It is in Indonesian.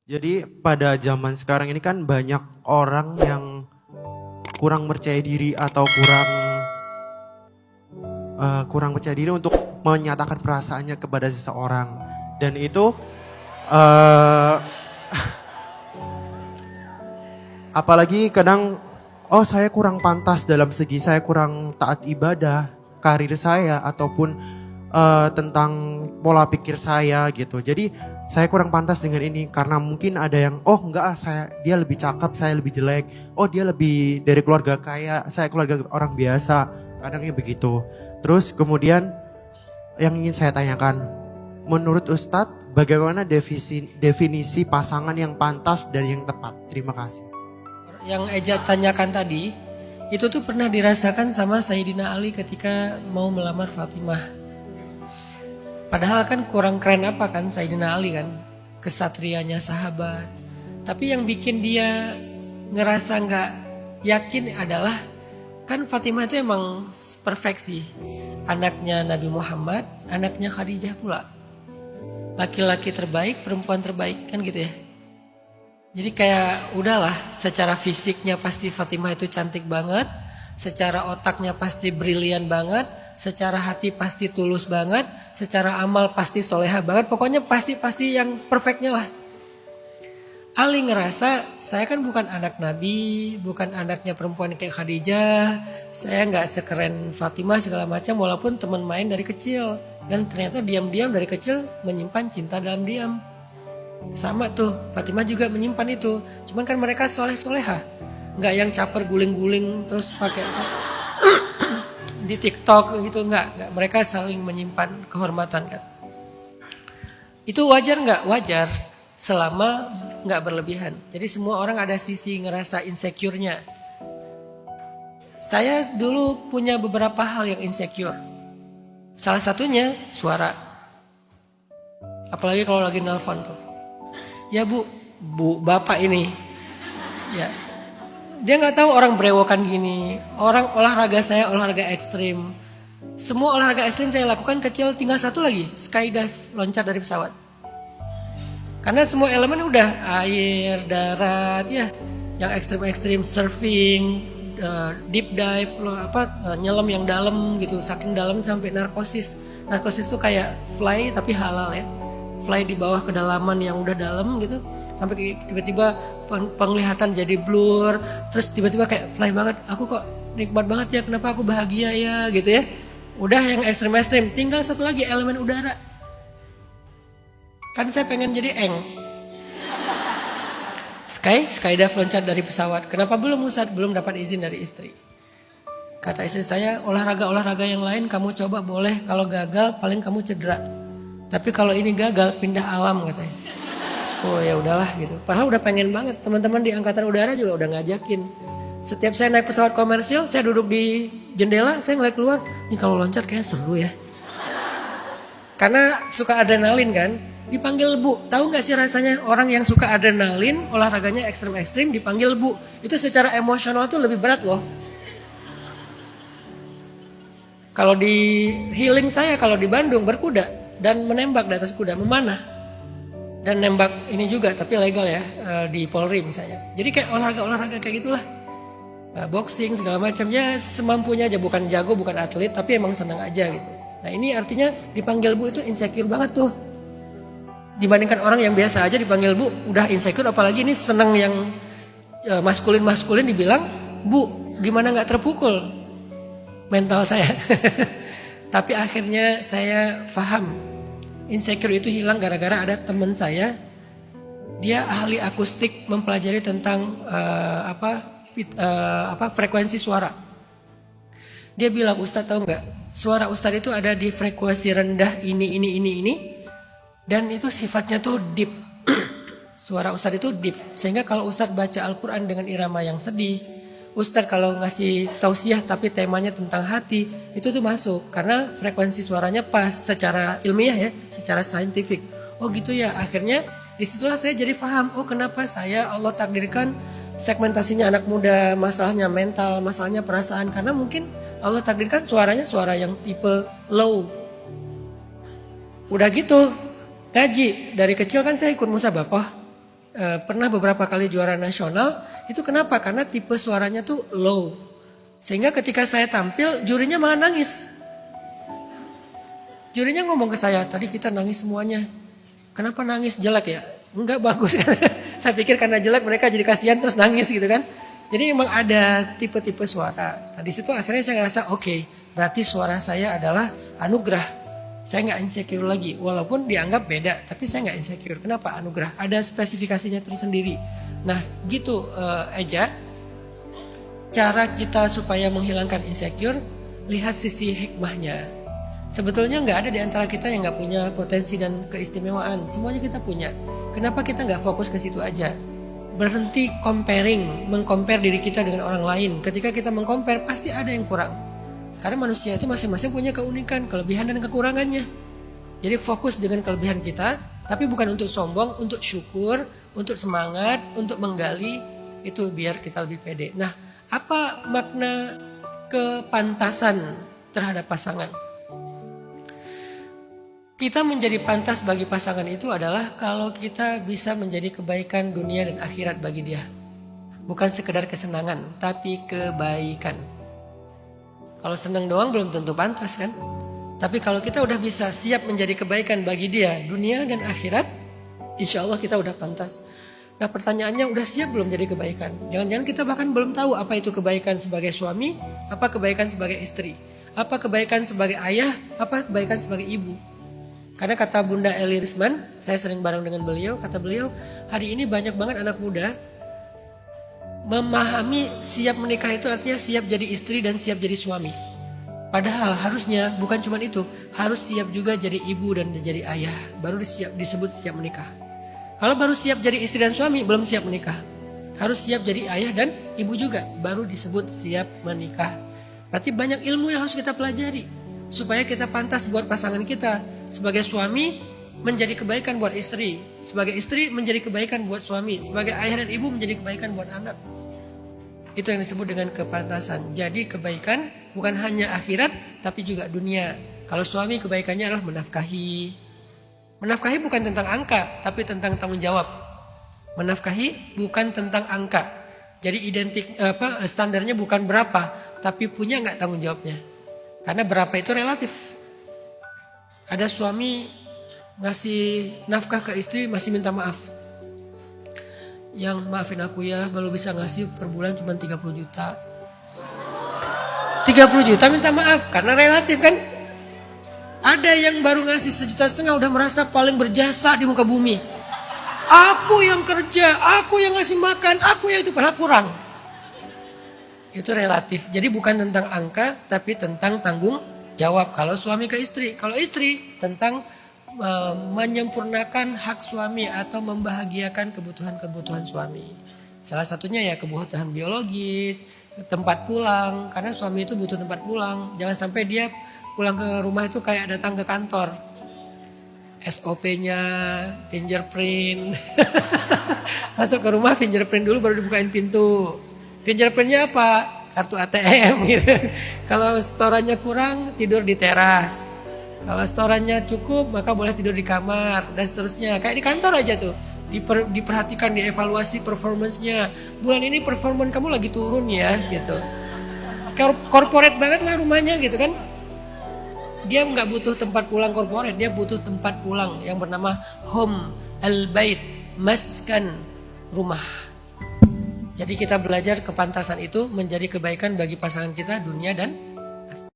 Jadi pada zaman sekarang ini kan banyak orang yang kurang percaya diri atau kurang percaya diri untuk menyatakan perasaannya kepada seseorang. Dan itu eh apalagi kadang saya kurang pantas dalam segi saya kurang taat ibadah, karir saya ataupun tentang pola pikir saya gitu. Jadi saya kurang pantas dengan ini karena mungkin ada yang enggak dia lebih cakep, saya lebih jelek. Oh dia lebih dari keluarga kaya, saya keluarga orang biasa. Kadangnya begitu. Terus kemudian yang ingin saya tanyakan, menurut Ustadz bagaimana definisi pasangan yang pantas dan yang tepat? Terima kasih. Yang Eja tanyakan tadi, itu tuh pernah dirasakan sama Sayyidina Ali ketika mau melamar Fatimah. Padahal kan kurang keren apa kan Sayyidina Ali kan, kesatrianya sahabat. Tapi yang bikin dia ngerasa gak yakin adalah kan Fatimah itu emang perfeksi. Anaknya Nabi Muhammad, anaknya Khadijah pula. Laki-laki terbaik, perempuan terbaik kan gitu ya. Jadi kayak udahlah, secara fisiknya pasti Fatimah itu cantik banget, secara otaknya pasti brilian banget, secara hati pasti tulus banget, secara amal pasti soleha banget, pokoknya pasti yang perfectnya lah. Ali ngerasa saya kan bukan anak Nabi, bukan anaknya perempuan kayak Khadijah, saya nggak sekeren Fatimah segala macam walaupun teman main dari kecil. Dan ternyata diam-diam dari kecil menyimpan cinta dalam diam. Sama tuh, Fatimah juga menyimpan itu. Cuman kan mereka soleh-soleha. Nggak yang caper guling-guling terus pakai di TikTok gitu, nggak. Mereka saling menyimpan kehormatan kan. Itu wajar nggak? Wajar. Selama nggak berlebihan. Jadi semua orang ada sisi ngerasa insecure-nya. Saya dulu punya beberapa hal yang insecure. Salah satunya suara. Apalagi kalau lagi nelpon tuh. Ya bu, bapak ini. Ya. Dia nggak tahu orang berewokan gini. Orang olahraga saya olahraga ekstrim. Semua olahraga ekstrim saya lakukan kecil, tinggal satu lagi, skydive, loncat dari pesawat. Karena semua elemen udah air, darat, ya, yang ekstrim-ekstrim, surfing, deep dive, nyelam yang dalam gitu, saking dalam sampai narkosis. Narkosis tuh kayak fly tapi halal ya. Fly di bawah kedalaman yang udah dalam gitu, sampai tiba-tiba penglihatan jadi blur, terus tiba-tiba kayak fly banget, aku kok nikmat banget ya, kenapa aku bahagia ya gitu ya. Udah yang ekstrim-ekstrim, tinggal satu lagi elemen udara. Kan saya pengen jadi skydive, loncat dari pesawat. Kenapa belum Ustaz? Belum dapat izin dari istri. Kata istri saya, olahraga yang lain kamu coba boleh, kalau gagal paling kamu cedera. Tapi kalau ini gagal pindah alam katanya. Oh ya udahlah gitu. Padahal udah pengen banget. Teman-teman di angkatan udara juga udah ngajakin. Setiap saya naik pesawat komersil, saya duduk di jendela, saya ngeliat keluar. Ini kalau loncat kayaknya seru ya. Karena suka adrenalin kan. Dipanggil bu. Tahu gak sih rasanya orang yang suka adrenalin, olahraganya ekstrim-ekstrim dipanggil bu. Itu secara emosional tuh lebih berat loh. Kalau di healing saya, kalau di Bandung berkuda. Dan menembak di atas kuda, memanah. Dan nembak ini juga, tapi legal ya, di Polri misalnya. Jadi kayak olahraga kayak gitulah. Boxing segala macam, ya semampunya aja, bukan jago, bukan atlet, tapi emang senang aja gitu. Nah ini artinya dipanggil bu itu insecure banget tuh. Dibandingkan orang yang biasa aja dipanggil bu, udah insecure, apalagi ini senang yang maskulin dibilang, bu gimana gak terpukul mental saya. Tapi akhirnya saya paham, insecure itu hilang gara-gara ada teman saya, dia ahli akustik mempelajari tentang frekuensi suara. Dia bilang, Ustadz tahu nggak, suara Ustadz itu ada di frekuensi rendah ini, dan itu sifatnya tuh deep. Suara Ustadz itu deep, sehingga kalau Ustadz baca Al-Quran dengan irama yang sedih, Ustadz kalau ngasih tausiah tapi temanya tentang hati, itu tuh masuk. Karena frekuensi suaranya pas secara ilmiah ya, secara saintifik. Oh gitu ya, akhirnya disitulah saya jadi paham. Oh kenapa saya Allah takdirkan segmentasinya anak muda, masalahnya mental, masalahnya perasaan. Karena mungkin Allah takdirkan suaranya suara yang tipe low. Udah gitu, ngaji. Dari kecil kan saya ikut musabaqah. pernah beberapa kali juara nasional. Itu kenapa? Karena tipe suaranya tuh low. Sehingga ketika saya tampil, jurinya malah nangis. Jurinya ngomong ke saya, tadi kita nangis semuanya. Kenapa nangis? Jelek ya? Enggak, bagus. Saya pikir karena jelek mereka jadi kasihan terus nangis gitu kan. Jadi emang ada tipe-tipe suara. Nah, di situ akhirnya saya ngerasa oke, berarti suara saya adalah anugerah. Saya nggak insecure lagi, walaupun dianggap beda, tapi saya nggak insecure. Kenapa? Anugerah. Ada spesifikasinya tersendiri. Nah, gitu Eja. Cara kita supaya menghilangkan insecure, lihat sisi hikmahnya. Sebetulnya nggak ada di antara kita yang nggak punya potensi dan keistimewaan. Semuanya kita punya. Kenapa kita nggak fokus ke situ aja? Berhenti mengcompare diri kita dengan orang lain. Ketika kita mengcompare, pasti ada yang kurang. Karena manusia itu masing-masing punya keunikan, kelebihan dan kekurangannya. Jadi fokus dengan kelebihan kita, tapi bukan untuk sombong, untuk syukur, untuk semangat, untuk menggali, itu biar kita lebih pede. Nah, apa makna kepantasan terhadap pasangan? Kita menjadi pantas bagi pasangan itu adalah kalau kita bisa menjadi kebaikan dunia dan akhirat bagi dia. Bukan sekedar kesenangan, tapi kebaikan. Kalau senang doang belum tentu pantas kan. Tapi kalau kita udah bisa siap menjadi kebaikan bagi dia, dunia dan akhirat, insya Allah kita udah pantas. Nah pertanyaannya, udah siap belum jadi kebaikan? Jangan-jangan kita bahkan belum tahu apa itu kebaikan sebagai suami, apa kebaikan sebagai istri, apa kebaikan sebagai ayah, apa kebaikan sebagai ibu. Karena kata Bunda Eli Risman, saya sering bareng dengan beliau, kata beliau, hari ini banyak banget anak muda memahami siap menikah itu artinya siap jadi istri dan siap jadi suami. Padahal harusnya bukan cuma itu, harus siap juga jadi ibu dan jadi ayah, baru disebut siap menikah. Kalau baru siap jadi istri dan suami, belum siap menikah. Harus siap jadi ayah dan ibu juga, baru disebut siap menikah. Berarti banyak ilmu yang harus kita pelajari supaya kita pantas buat pasangan kita. Sebagai suami menjadi kebaikan buat istri, sebagai istri menjadi kebaikan buat suami, sebagai ayah dan ibu menjadi kebaikan buat anak. Itu yang disebut dengan kepantasan. Jadi kebaikan bukan hanya akhirat tapi juga dunia. Kalau suami kebaikannya adalah menafkahi. Menafkahi bukan tentang angka tapi tentang tanggung jawab. Menafkahi bukan tentang angka. Jadi standarnya bukan berapa tapi punya nggak tanggung jawabnya. Karena berapa itu relatif. Ada suami ngasih nafkah ke istri masih minta maaf. Yang maafin aku ya, baru bisa ngasih per bulan cuma 30 juta. 30 juta minta maaf, karena relatif kan. Ada yang baru ngasih 1,5 juta udah merasa paling berjasa di muka bumi. Aku yang kerja, aku yang ngasih makan, aku yang itu padahal kurang. Itu relatif, jadi bukan tentang angka, tapi tentang tanggung jawab. Kalau suami ke istri, kalau istri tentang menyempurnakan hak suami atau membahagiakan kebutuhan-kebutuhan suami. Salah satunya ya kebutuhan biologis, tempat pulang, karena suami itu butuh tempat pulang. Jangan sampai dia pulang ke rumah itu kayak datang ke kantor. SOP-nya, fingerprint. Masuk ke rumah fingerprint dulu baru dibukain pintu. Fingerprintnya apa? Kartu ATM gitu. Kalau setorannya kurang, tidur di teras. Kalau setorannya cukup, maka boleh tidur di kamar dan seterusnya. Kayak di kantor aja tuh. Diperhatikan, dievaluasi performance-nya. Bulan ini performance kamu lagi turun ya gitu. Corporate banget lah rumahnya gitu kan. Dia nggak butuh tempat pulang corporate, dia butuh tempat pulang yang bernama home, al-bait, maskan, rumah. Jadi kita belajar kepantasan itu menjadi kebaikan bagi pasangan kita dunia dan